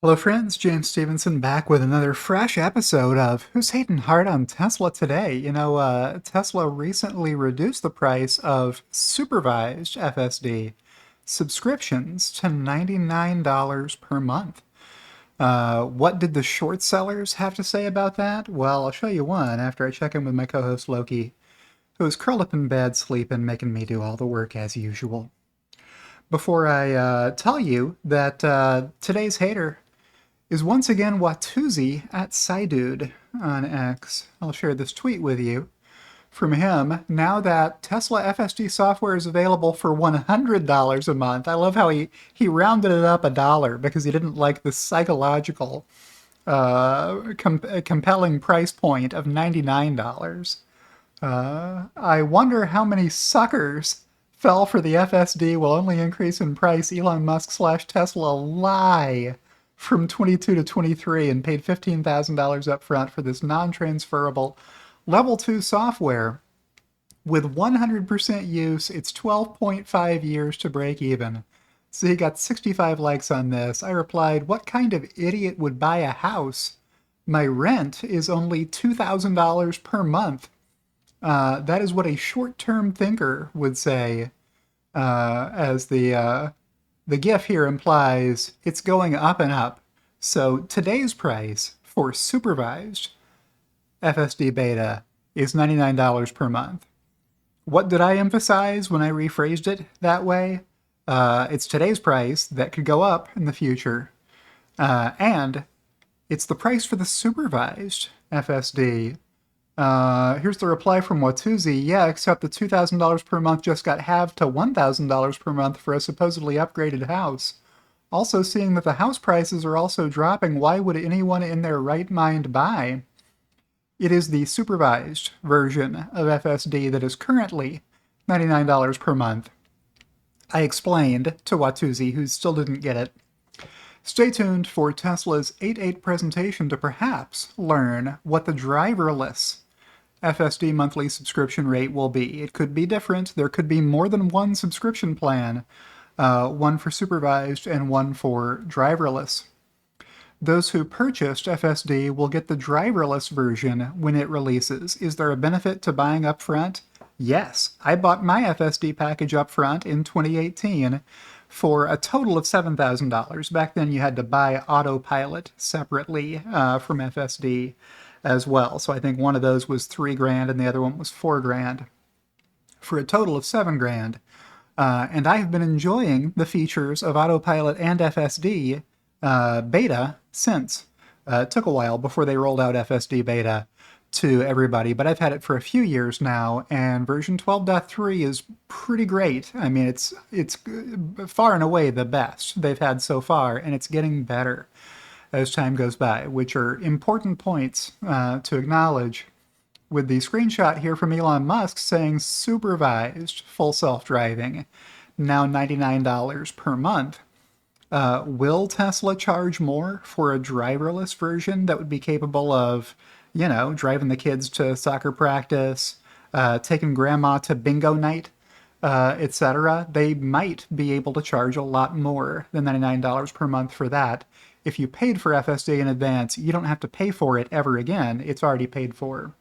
Hello friends, James Stevenson back with another fresh episode of Who's Hating Hard on Tesla Today? Tesla recently reduced the price of supervised FSD subscriptions to $99 per month. What did the short sellers have to say about that? Well, I'll show you one after I check in with my co-host Loki, who is curled up in bed sleeping, making me do all the work as usual. Before I tell you that today's hater is once again Watuzzi at Scidood on X. I'll share this tweet with you from him. Now that Tesla FSD software is available for $100 a month, I love how he rounded it up a dollar because he didn't like the psychological compelling price point of $99. I wonder how many suckers fell for the FSD will only increase in price. Elon Musk slash Tesla lie from 22 to 23 and paid $15,000 up front for this non-transferable level 2 software. With 100% use, it's 12.5 years to break even. So he got 65 likes on this. I replied, what kind of idiot would buy a house? My rent is only $2,000 per month. That is what a short-term thinker would say, as the GIF here implies it's going up and up. So today's price for supervised FSD beta is $99 per month. What did I emphasize when I rephrased it that way? It's today's price that could go up in the future. And it's the price for the supervised FSD. Here's the reply from Watuzzi. Yeah, except the $2,000 per month just got halved to $1,000 per month for a supposedly upgraded house. Also, seeing that the house prices are also dropping, why would anyone in their right mind buy? It is the supervised version of FSD that is currently $99 per month. I explained to Watuzzi, who still didn't get it. Stay tuned for Tesla's 8.8 presentation to perhaps learn what the driverless FSD monthly subscription rate will be. It could be different. There could be more than one subscription plan, one for supervised and one for driverless. Those who purchased FSD will get the driverless version when it releases. Is there a benefit to buying up front? Yes, I bought my FSD package up front in 2018 for a total of $7,000. Back then you had to buy Autopilot separately from FSD as well. So I think one of those was $3,000 and the other one was $4,000 for a total of $7,000. And I have been enjoying the features of Autopilot and FSD beta since. It took a while before they rolled out FSD beta to everybody, but I've had it for a few years now, and version 12.3 is pretty great. I mean, it's far and away the best they've had so far, and it's getting better as time goes by, which are important points to acknowledge with the screenshot here from Elon Musk saying supervised full self-driving, now $99 per month. Will Tesla charge more for a driverless version that would be capable of, you know, driving the kids to soccer practice, taking grandma to bingo night, etc.? They might be able to charge a lot more than $99 per month for that. If you paid for FSD in advance, you don't have to pay for it ever again. It's already paid for.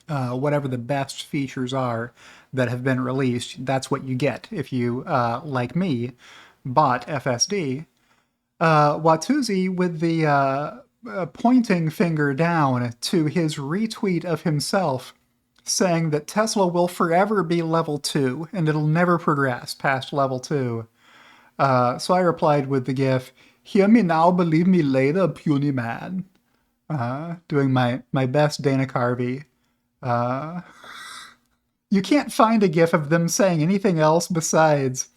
Whatever the best features are that have been released, that's what you get if you, like me, bought FSD. Watuzzi with the pointing finger down to his retweet of himself saying that Tesla will forever be level 2 and it'll never progress past level 2. So I replied with the gif, hear me now, believe me later, puny man. Doing my best Dana Carvey. You can't find a gif of them saying anything else besides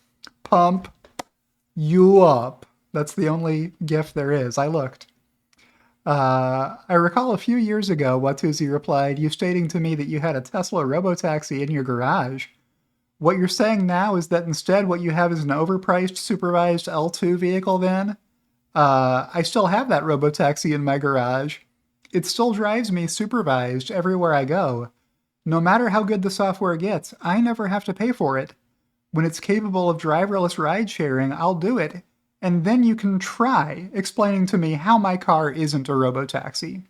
pump you up. That's the only gif there is. I looked. I recall a few years ago, Watuzzi replied, you stating to me that you had a Tesla Robotaxi in your garage. What you're saying now is that instead what you have is an overpriced supervised L2 vehicle then? I still have that Robotaxi in my garage. It still drives me supervised everywhere I go. No matter how good the software gets, I never have to pay for it. When it's capable of driverless ride sharing, I'll do it. and then you can try explaining to me how my car isn't a robotaxi.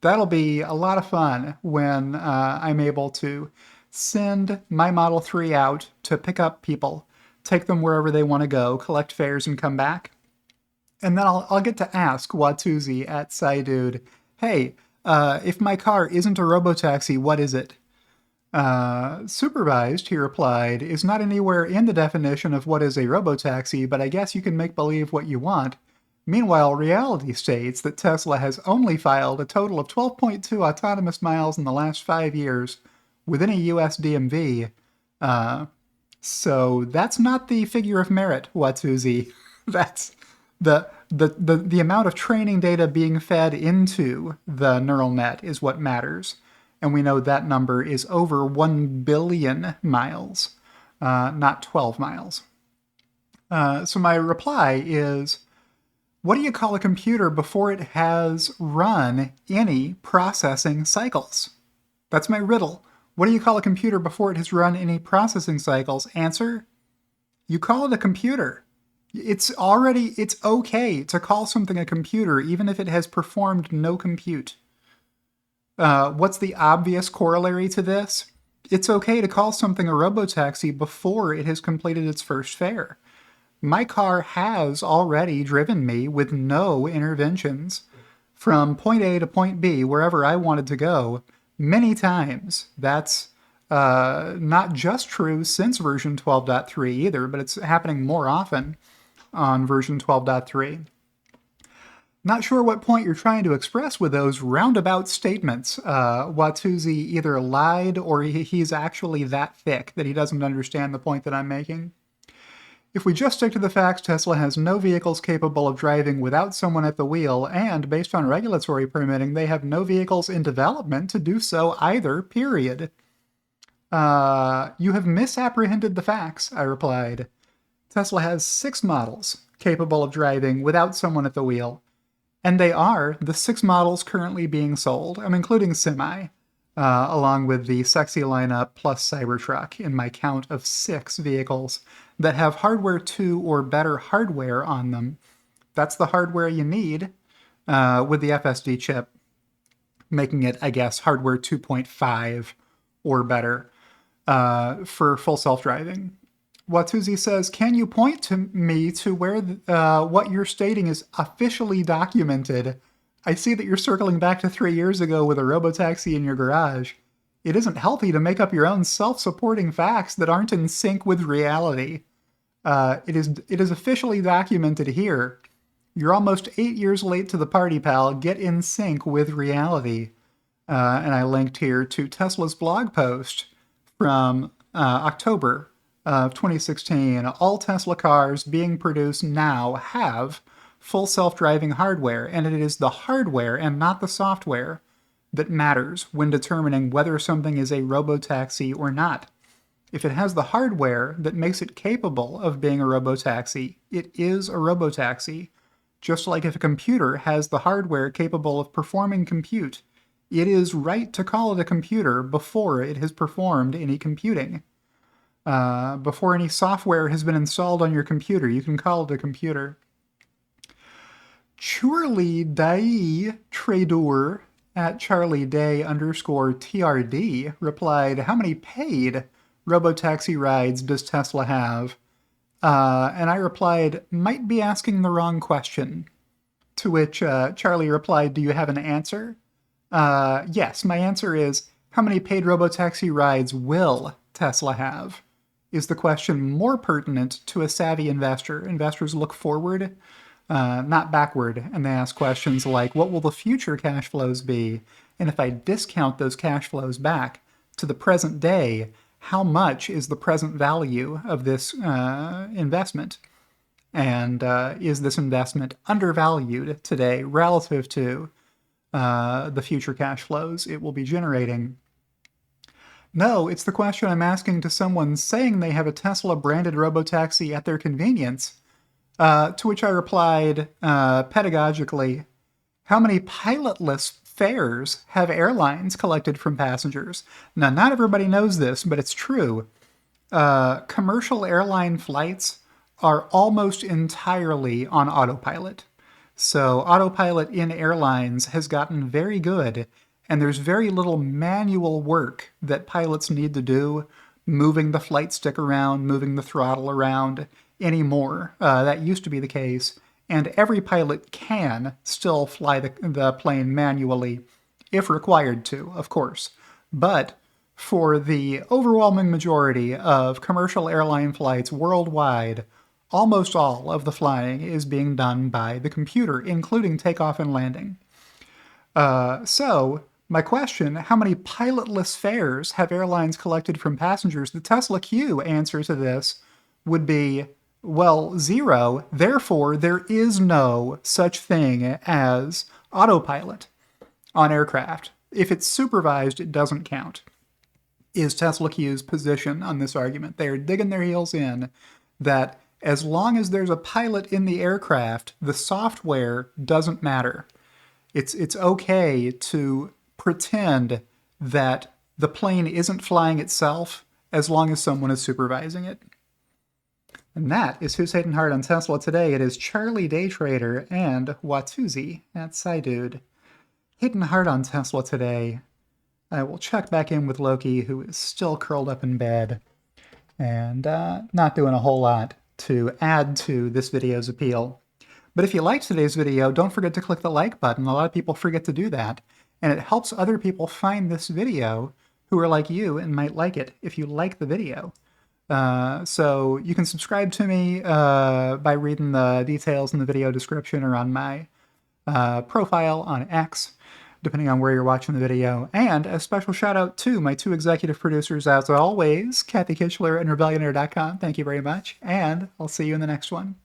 That'll be a lot of fun when I'm able to send my Model 3 out to pick up people, take them wherever they want to go, collect fares, and come back. And then I'll get to ask Watuzzi at Scidood, hey, if my car isn't a robotaxi, what is it? Supervised, he replied, is not anywhere in the definition of what is a robotaxi, but I guess you can make believe what you want. Meanwhile, reality states that Tesla has only filed a total of 12.2 autonomous miles in the last 5 years within a US DMV. So that's not the figure of merit, Watuzzi. That's the amount of training data being fed into the neural net is what matters. And we know that number is over 1 billion miles, not 12 miles. So my reply is, what do you call a computer before it has run any processing cycles? That's my riddle. What do you call a computer before it has run any processing cycles? Answer, you call it a computer. It's okay to call something a computer even if it has performed no compute. What's the obvious corollary to this? It's okay to call something a robotaxi before it has completed its first fare. My car has already driven me with no interventions from point A to point B, wherever I wanted to go, many times. That's not just true since version 12.3 either, but it's happening more often on version 12.3. Not sure what point you're trying to express with those roundabout statements. Watuzzi either lied or he's actually that thick that he doesn't understand the point that I'm making. If we just stick to the facts, Tesla has no vehicles capable of driving without someone at the wheel, and based on regulatory permitting, they have no vehicles in development to do so either, period. You have misapprehended the facts, I replied. Tesla has 6 models capable of driving without someone at the wheel, and they are the 6 models currently being sold. I'm including Semi, along with the sexy lineup plus Cybertruck in my count of 6 vehicles that have hardware 2 or better hardware on them. That's the hardware you need with the FSD chip, making it, I guess, hardware 2.5 or better for full self-driving. Watuzzi says, can you point to me to where what you're stating is officially documented? I see that you're circling back to 3 years ago with a robotaxi in your garage. It isn't healthy to make up your own self-supporting facts that aren't in sync with reality. It is officially documented here. You're almost 8 years late to the party, pal. Get in sync with reality. And I linked here to Tesla's blog post from October of 2016. All Tesla cars being produced now have full self-driving hardware, and it is the hardware and not the software that matters when determining whether something is a robotaxi or not. If it has the hardware that makes it capable of being a robotaxi, it is a robotaxi. Just like if a computer has the hardware capable of performing compute, it is right to call it a computer before it has performed any computing. Before any software has been installed on your computer, you can call it a computer. Surely Dai Trader at CharlieDay_TRD replied, how many paid robotaxi rides does Tesla have? And I replied, might be asking the wrong question. To which Charlie replied, do you have an answer? Yes, my answer is, how many paid robotaxi rides will Tesla have? Is the question more pertinent to a savvy investor? Investors look forward, not backward, and they ask questions like, what will the future cash flows be? And if I discount those cash flows back to the present day, how much is the present value of this investment? And is this investment undervalued today relative to the future cash flows it will be generating? No, it's the question I'm asking to someone saying they have a Tesla-branded robotaxi at their convenience, to which I replied pedagogically, how many pilotless fares have airlines collected from passengers? Now, not everybody knows this, but it's true. Commercial airline flights are almost entirely on autopilot. So autopilot in airlines has gotten very good, and there's very little manual work that pilots need to do, moving the flight stick around, moving the throttle around anymore. That used to be the case, and every pilot can still fly the plane manually if required to, of course. But for the overwhelming majority of commercial airline flights worldwide, almost all of the flying is being done by the computer, including takeoff and landing. So, my question, how many pilotless fares have airlines collected from passengers? The Tesla Q answer to this would be, well, 0. Therefore, there is no such thing as autopilot on aircraft. If it's supervised, it doesn't count, is Tesla Q's position on this argument. They are digging their heels in that as long as there's a pilot in the aircraft, the software doesn't matter. It's okay to pretend that the plane isn't flying itself as long as someone is supervising it. And that is Who's Hating Hard on Tesla today. It is Charlie Daytrader and Watuzzi at Scidood. Hating hard on Tesla today. I will check back in with Loki, who is still curled up in bed, and not doing a whole lot to add to this video's appeal. But if you liked today's video, don't forget to click the like button. A lot of people forget to do that, and it helps other people find this video who are like you and might like it if you like the video. So you can subscribe to me by reading the details in the video description or on my profile on X, depending on where you're watching the video. And a special shout out to my 2 executive producers, as always, Kathy Kitchler and Rebellionaire.com. Thank you very much, and I'll see you in the next one.